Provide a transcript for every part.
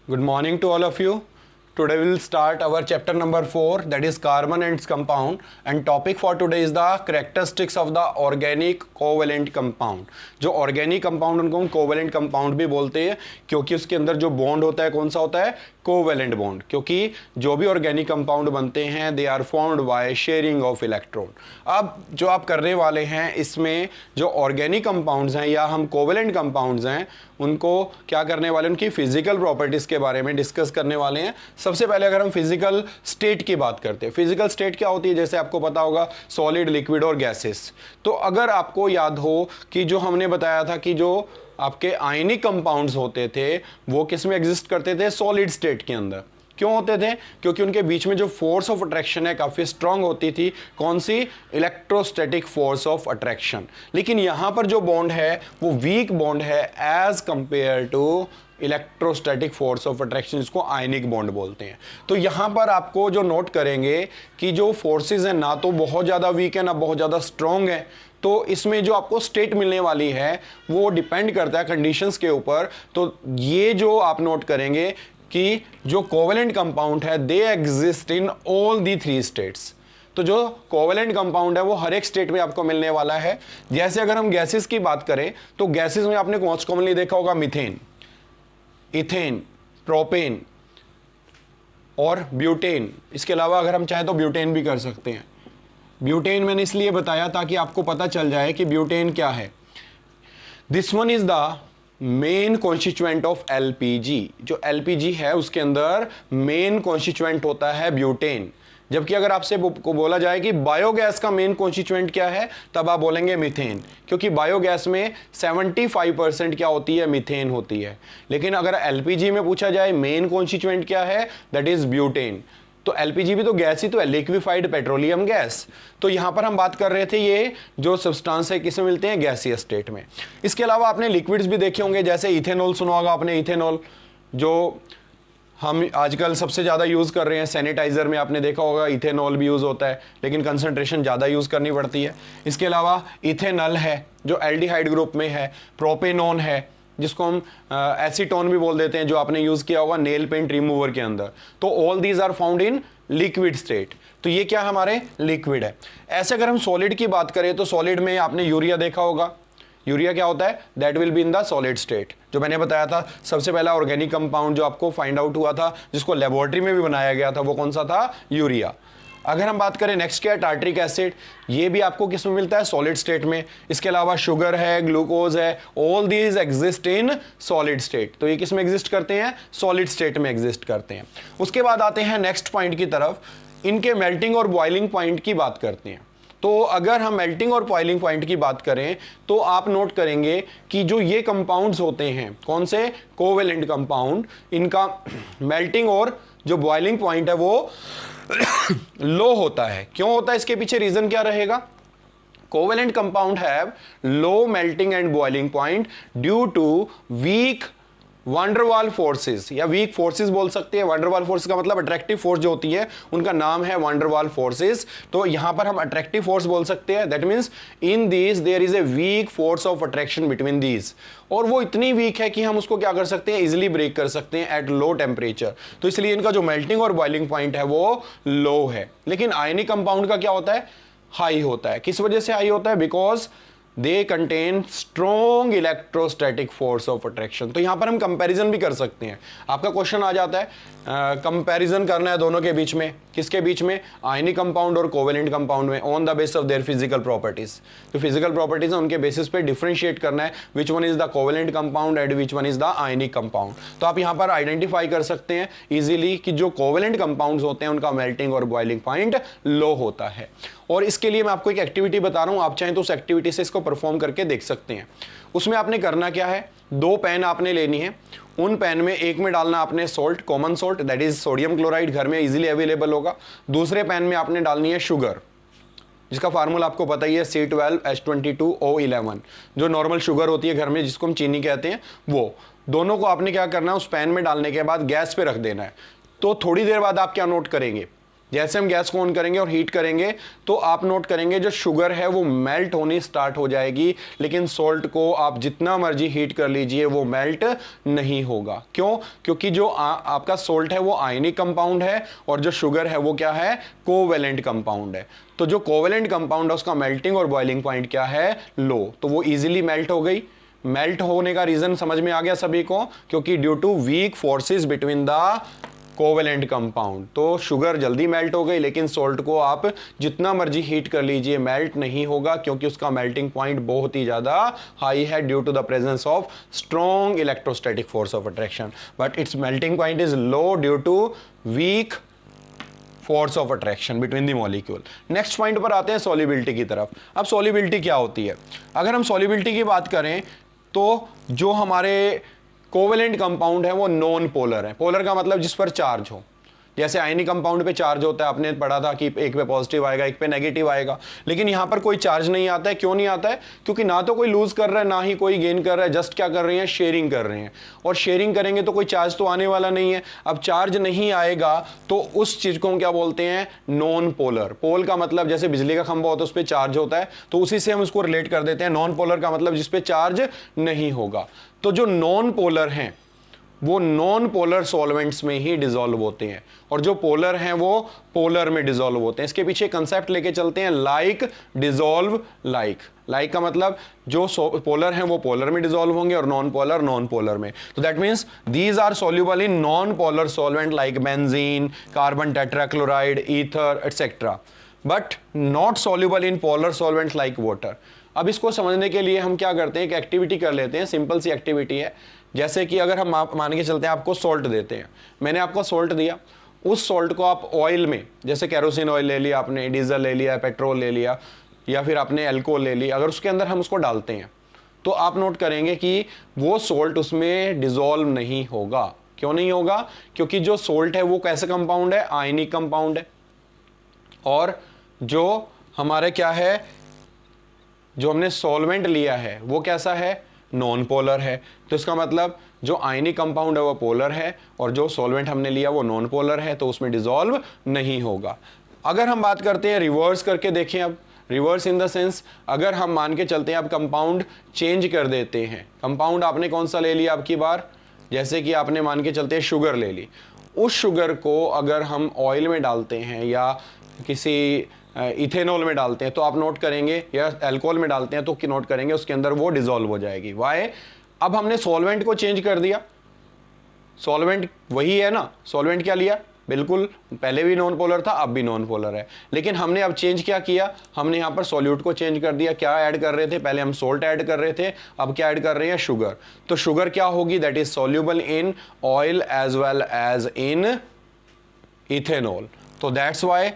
Good morning to all of you. Today we will start our chapter number 4, that is carbon and its compound, and topic for today is the characteristics of the organic covalent compound. जो organic compound उनको हम covalent compound भी बोलते हैं क्योंकि उसके अंदर जो bond होता है कौन सा होता है कोवेलेंट बॉन्ड, क्योंकि जो भी ऑर्गेनिक कंपाउंड बनते हैं they are formed by sharing of electron. अब जो आप करने वाले हैं इसमें जो ऑर्गेनिक कंपाउंड्स हैं या हम कोवेलेंट कंपाउंड्स हैं उनको क्या करने वाले, उनकी फिजिकल प्रॉपर्टीज के बारे में डिस्कस करने वाले हैं। सबसे पहले अगर हम फिजिकल स्टेट की बात करते हैं, फिजिकल स्टेट क्या होती है, जैसे आपको पता होगा सॉलिड, लिक्विड और गैसेस। तो अगर आपको याद हो कि जो हमने बताया था कि जो आपके आयनिक कंपाउंड्स होते थे वो किस में एग्जिस्ट करते थे, सॉलिड स्टेट के अंदर। क्यों होते थे? क्योंकि उनके बीच में जो फोर्स ऑफ अट्रैक्शन है काफ़ी स्ट्रांग होती थी। कौन सी? Electrostatic force of attraction. लेकिन यहाँ पर जो बॉन्ड है वो वीक बॉन्ड है as compare to electrostatic force of attraction, जिसको आयनिक बॉन्ड बोलते हैं। तो यहाँ पर आपको जो नोट करेंगे कि जो फोर्सेस हैं ना तो बहुत ज़्यादा वीक है ना बहुत ज़्यादा स्ट्रांग है, तो इसमें जो आपको स्टेट मिलने वाली है वो डिपेंड करता है कंडीशंस के ऊपर। तो ये जो आप नोट करेंगे कि जो कोवेलेंट कंपाउंड है they exist in all the 3 states. तो जो कोवेलेंट कंपाउंड है वो हर एक स्टेट में आपको मिलने वाला है। जैसे अगर हम गैसेस की बात करें तो गैसेस में आपने मोस्ट कॉमनली देखा होगा मीथेन, इथेन, प्रोपेन और ब्यूटेन। इसके अलावा अगर हम चाहें तो ब्यूटेन भी कर सकते हैं। ब्यूटेन मैंने इसलिए बताया ताकि आपको पता चल जाए कि ब्यूटेन क्या है। This one is the main constituent of LPG. जो एलपीजी है उसके अंदर मेन कॉन्स्टिट्यूएंट होता है ब्यूटेन। जबकि अगर आपसे को बोला जाए कि बायोगैस का मेन कॉन्स्टिट्यूएंट क्या है, तब आप बोलेंगे मीथेन, क्योंकि बायोगैस में 75% क्या होती है, मीथेन होती है। लेकिन अगर एलपीजी में पूछा जाए मेन कॉन्स्टिट्यूएंट क्या है, दैट इज ब्यूटेन। तो एलपीजी भी तो गैस ही तो है, लिक्विफाइड पेट्रोलियम गैस। तो यहां पर हम बात कर रहे थे ये जो सब्सटेंस है किसमें मिलते हैं, गैसीय स्टेट में। इसके अलावा आपने लिक्विड्स भी देखे होंगे, जैसे इथेनॉल सुना होगा आपने। इथेनॉल जो हम आजकल सबसे ज़्यादा यूज़ कर रहे हैं, सैनिटाइज़र में आपने देखा होगा इथेनॉल भी यूज़ होता है, लेकिन कंसंट्रेशन ज़्यादा यूज़ करनी पड़ती है। इसके अलावा इथेनॉल है जो एल्डिहाइड ग्रुप में है, प्रोपेनॉन है जिसको हम एसीटोन भी बोल देते हैं, जो आपने यूज़ किया होगा नेल पेंट रिमूवर के अंदर। तो all these are found in liquid state. तो ये क्या हमारे लिक्विड है। ऐसे अगर हम सॉलिड की बात करें तो सॉलिड में आपने यूरिया देखा होगा। यूरिया क्या होता है, that will be in the solid state. जो मैंने बताया था सबसे पहला ऑर्गेनिक कंपाउंड जो आपको फाइंड आउट हुआ था, जिसको लेबोरेटरी में भी बनाया गया था, वो कौन सा था, यूरिया। अगर हम बात करें नेक्स्ट क्या है, टार्ट्रिक एसिड। ये भी आपको किस में मिलता है, सॉलिड स्टेट में। इसके अलावा शुगर है, ग्लूकोज है, all these exist in solid state. तो ये किस में एग्जिस्ट करते हैं, सॉलिड स्टेट में एग्जिस्ट करते हैं। उसके बाद आते हैं नेक्स्ट पॉइंट की तरफ, इनके मेल्टिंग और बॉइलिंग पॉइंट की बात करते हैं। तो अगर हम मेल्टिंग और बॉइलिंग पॉइंट की बात करें तो आप नोट करेंगे कि जो ये कंपाउंड्स होते हैं, कौन से, कोवेलेंट कंपाउंड, इनका मेल्टिंग और जो बॉइलिंग पॉइंट है वो लो होता है। क्यों होता है, इसके पीछे रीजन क्या रहेगा? Covalent compound have low melting and boiling point due to weak van der Waals forces, या वीक फोर्सेस बोल सकते हैं। वंडरवाल फोर्स का मतलब अट्रैक्टिव फोर्स जो होती है उनका नाम है वंडरवाल फोर्सेस। तो यहां पर हम अट्रैक्टिव फोर्स बोल सकते हैं। That means in these there is a weak force of attraction between these, और वो इतनी वीक है कि हम उसको क्या कर सकते हैं, इजिली ब्रेक कर सकते हैं एट लो टेम्परेचर। तो इसलिए इनका जो मेल्टिंग और बॉइलिंग पॉइंट है वो लो है। लेकिन आयनिक कंपाउंड का क्या होता है, हाई होता है। किस वजह से हाई होता है, because they contain strong electrostatic force of attraction. तो यहां पर हम कंपैरिजन भी कर सकते हैं। आपका क्वेश्चन आ जाता है कंपैरिजन करना है दोनों के बीच में, किसके बीच में, आयनिक कंपाउंड और कोवेलेंट कंपाउंड में, on the base of their physical properties. जो फिजिकल प्रॉपर्टीज है उनके बेसिस पे डिफरेंशिएट करना है which one is the covalent compound and which one is the ionic compound. तो आप यहां पर आइडेंटिफाई कर सकते हैं इजीली कि जो कोवेलेंट कंपाउंड्स होते हैं उनका मेल्टिंग और बॉइलिंग पॉइंट लो होता है। और इसके लिए मैं आपको एक एक्टिविटी बता रहा हूं, आप चाहें तो उस एक्टिविटी से इसको परफॉर्म करके देख सकते हैं। उसमें आपने करना क्या है, 2 पेन आपने लेनी है। उन पेन में एक में डालना आपने salt, common salt, that is sodium chloride, घर में इजीली अवेलेबल होगा। दूसरे पेन में आपने डालनी है शुगर, जिसका फार्मूला आपको पता ही है, C12H22O11, जो नॉर्मल शुगर होती है घर में जिसको हम चीनी कहते हैं। वो दोनों को आपने क्या करना है, उस पैन में डालने के बाद गैस पे रख देना है। तो थोड़ी देर बाद आप क्या नोट करेंगे, जैसे हम गैस को ऑन करेंगे और हीट करेंगे तो आप नोट करेंगे जो शुगर है वो मेल्ट होनी स्टार्ट हो जाएगी, लेकिन सॉल्ट को आप जितना मर्जी हीट कर लीजिए वो मेल्ट नहीं होगा। क्यों? क्योंकि जो आपका सॉल्ट है वो आयनिक कंपाउंड है और जो शुगर है वो क्या है, कोवेलेंट कंपाउंड है। तो जो कोवेलेंट कंपाउंड है उसका मेल्टिंग और बॉइलिंग पॉइंट क्या है, लो, तो वो इजीली मेल्ट हो गई। मेल्ट होने का रीजन समझ में आ गया सभी को, क्योंकि due to weak forces between the covalent compound. तो शुगर जल्दी मेल्ट हो गई, लेकिन सॉल्ट को आप जितना मर्जी हीट कर लीजिए मेल्ट नहीं होगा, क्योंकि उसका मेल्टिंग पॉइंट बहुत ही ज्यादा हाई है due to the presence of strong electrostatic force of attraction, but it's melting point is low due to weak force of attraction between the molecule. Next point पर आते हैं सॉल्युबिलिटी की तरफ। अब solubility क्या होती है? अगर हम सॉल्युबिलिटी की बात करें तो जो हमारे कोवेलेंट कंपाउंड है वो नॉन पोलर है। पोलर का मतलब जिस पर चार्ज हो। जैसे आयनिक कंपाउंड पे चार्ज होता है, आपने पढ़ा था कि एक पे पॉजिटिव आएगा एक पे नेगेटिव आएगा, लेकिन यहां पर कोई चार्ज नहीं आता है। क्यों नहीं आता है? क्योंकि ना तो कोई लूज कर रहा है ना ही कोई गेन कर रहा है, जस्ट क्या कर रहे हैं, शेयरिंग कर रहे हैं। और शेयरिंग करेंगे तो कोई चार्ज तो आने वाला नहीं है। अब चार्ज नहीं आएगा तो उस चीज को हम क्या बोलते हैं, नॉन पोलर। पोल का मतलब जैसे बिजली का खंभा होता है उस पर चार्ज होता है, तो उसी से हम उसको रिलेट कर देते हैं। नॉन पोलर का मतलब जिस पे चार्ज नहीं होगा। तो जो नॉन पोलर हैं वो नॉन पोलर सॉल्वेंट्स में ही डिसॉल्व होते हैं, और जो पोलर हैं वो पोलर में डिसॉल्व होते हैं। इसके पीछे कंसेप्ट लेके चलते हैं, लाइक डिसॉल्व लाइक। लाइक का मतलब जो पोलर हैं वो पोलर में डिसॉल्व होंगे और नॉन पोलर में। तो that means these are soluble in non polar solvent like benzene, carbon tetrachloride, ether etcetera, but not soluble in polar solvents like water. अब इसको समझने के लिए हम क्या करते हैं, एक एक्टिविटी कर लेते हैं, सिंपल सी एक्टिविटी है। जैसे कि अगर हम मान के चलते हैं आपको सॉल्ट देते हैं, मैंने आपको सॉल्ट दिया, उस सॉल्ट को आप ऑयल में, जैसे कैरोसिन ऑयल ले लिया आपने, डीजल ले लिया, पेट्रोल ले लिया, या फिर आपने अल्कोहल ले ली, अगर उसके अंदर हम उसको डालते हैं तो आप नोट करेंगे कि वो सॉल्ट उसमें डिसॉल्व नहीं होगा। क्यों नहीं होगा? क्योंकि जो सॉल्ट है वो कैसे कंपाउंड है, आयनिक कंपाउंड है, और जो हमारे क्या है, जो हमने सॉल्वेंट लिया है वो कैसा है, नॉन पोलर है। तो इसका मतलब जो आयनिक कंपाउंड है वो पोलर है और जो सॉल्वेंट हमने लिया वो नॉन पोलर है, तो उसमें डिसॉल्व नहीं होगा। अगर हम बात करते हैं रिवर्स करके देखें, अब रिवर्स इन द सेंस, अगर हम मान के चलते हैं अब कंपाउंड चेंज कर देते हैं। कंपाउंड आपने कौन सा ले लिया अब की बार, जैसे कि आपने मान के चलते हैं शुगर ले ली, उस शुगर को अगर हम ऑयल में डालते हैं या किसी इथेनॉल में डालते हैं तो आप नोट करेंगे, या अल्कोहल में डालते हैं तो नोट करेंगे उसके अंदर वो डिसॉल्व हो जाएगी। वाई? अब हमने सॉल्वेंट को चेंज कर दिया। सॉल्वेंट वही है ना, सॉल्वेंट क्या लिया, बिल्कुल पहले भी नॉन पोलर था अब भी नॉन पोलर है, लेकिन हमने अब चेंज क्या किया, हमने यहाँ पर सॉल्यूट को चेंज कर दिया। क्या ऐड कर रहे थे, पहले हम सोल्ट ऐड कर रहे थे, अब क्या ऐड कर रहे हैं, शुगर। तो शुगर क्या होगी, that is soluble in oil as well as in ethanol. तो that's why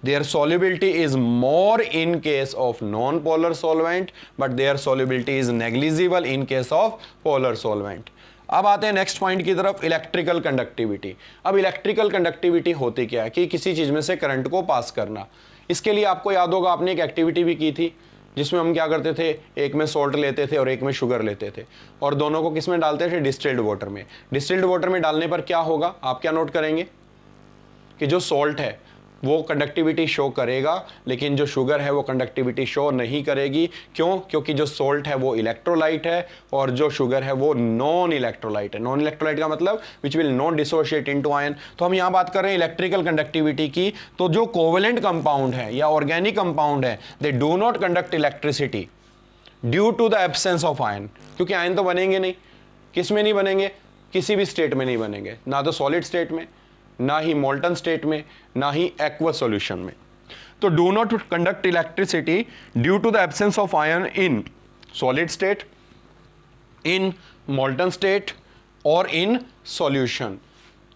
their solubility is more in case of non-polar solvent, but their solubility is negligible in case of polar solvent. अब आते हैं next point की तरफ, electrical conductivity. अब electrical conductivity होती क्या है कि किसी चीज में से करंट को पास करना। इसके लिए आपको याद होगा आपने एक एक्टिविटी भी की थी जिसमें हम क्या करते थे, एक में सॉल्ट लेते थे और एक में शुगर लेते थे, और दोनों को किस में डालते थे, डिस्टिल्ड वाटर में। डिस्टिल्ड वाटर में डालने पर क्या होगा, आप क्या नोट करेंगे कि जो सॉल्ट है वो कंडक्टिविटी शो करेगा, लेकिन जो शुगर है वो कंडक्टिविटी शो नहीं करेगी। क्यों? क्योंकि जो सॉल्ट है वो इलेक्ट्रोलाइट है और जो शुगर है वो नॉन इलेक्ट्रोलाइट है। नॉन इलेक्ट्रोलाइट का मतलब which will not dissociate into ion. तो हम यहाँ बात कर रहे हैं इलेक्ट्रिकल कंडक्टिविटी की। तो जो कोवेलेंट कंपाउंड है या ऑर्गेनिक कंपाउंड है, they do not conduct electricity due to the absence of ion, क्योंकि आयन तो बनेंगे नहीं। किस में नहीं बनेंगे, किसी भी स्टेट में नहीं बनेंगे, ना तो सॉलिड स्टेट में, ना ही मोल्टन स्टेट में, ना ही एक्वस सॉल्यूशन में। तो do not conduct electricity due to the absence of ion in solid state, in molten state और इन सॉल्यूशन।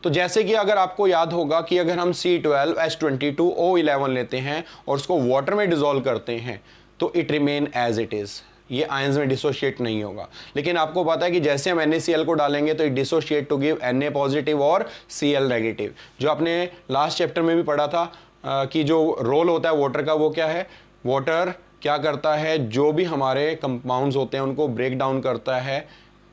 तो जैसे कि अगर आपको याद होगा कि अगर हम C12H22O11 लेते हैं और उसको वाटर में डिसॉल्व करते हैं तो it remain as it is, ये आयंस में डिसोशिएट नहीं होगा। लेकिन आपको पता है कि जैसे हम NaCl को डालेंगे तो it dissociate to give Na positive और Cl नेगेटिव। जो आपने लास्ट चैप्टर में भी पढ़ा था कि जो रोल होता है वाटर का वो क्या है, वाटर क्या करता है, जो भी हमारे कंपाउंड्स होते हैं उनको ब्रेक डाउन करता है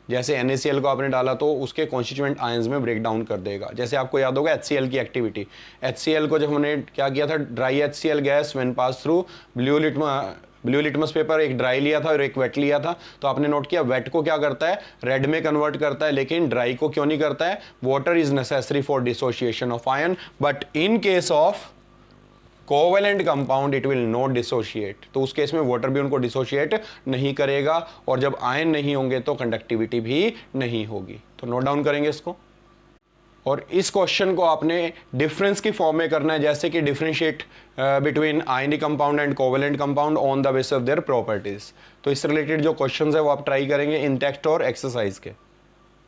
जैसे NaCl को आपने डाला तो उसके कॉन्स्टिट्यूएंट आयंस में ब्रेक डाउन कर देगा। जैसे आपको याद होगा HCl की एक्टिविटी, HCl को जब हमने क्या किया था, dry HCl gas when pass through blue litmus paper, एक ड्राई लिया था और एक वेट लिया था, तो आपने नोट किया वेट को क्या करता है, रेड में कन्वर्ट करता है, लेकिन ड्राई को क्यों नहीं करता है, water is necessary for dissociation of ion, but in case of covalent compound it will not dissociate, तो उस केस में वाटर भी उनको डिसोशिएट नहीं करेगा, और जब आयन नहीं होंगे तो कंडक्टिविटी भी नहीं होगी। तो नोट डाउन करेंगे इसको। और इस क्वेश्चन को आपने डिफरेंस की फॉर्म में करना है, जैसे कि differentiate between ionic compound and covalent compound on the basis of their properties. तो इस रिलेटेड जो क्वेश्चंस है वो आप ट्राई करेंगे इन टेक्स्ट और एक्सरसाइज के।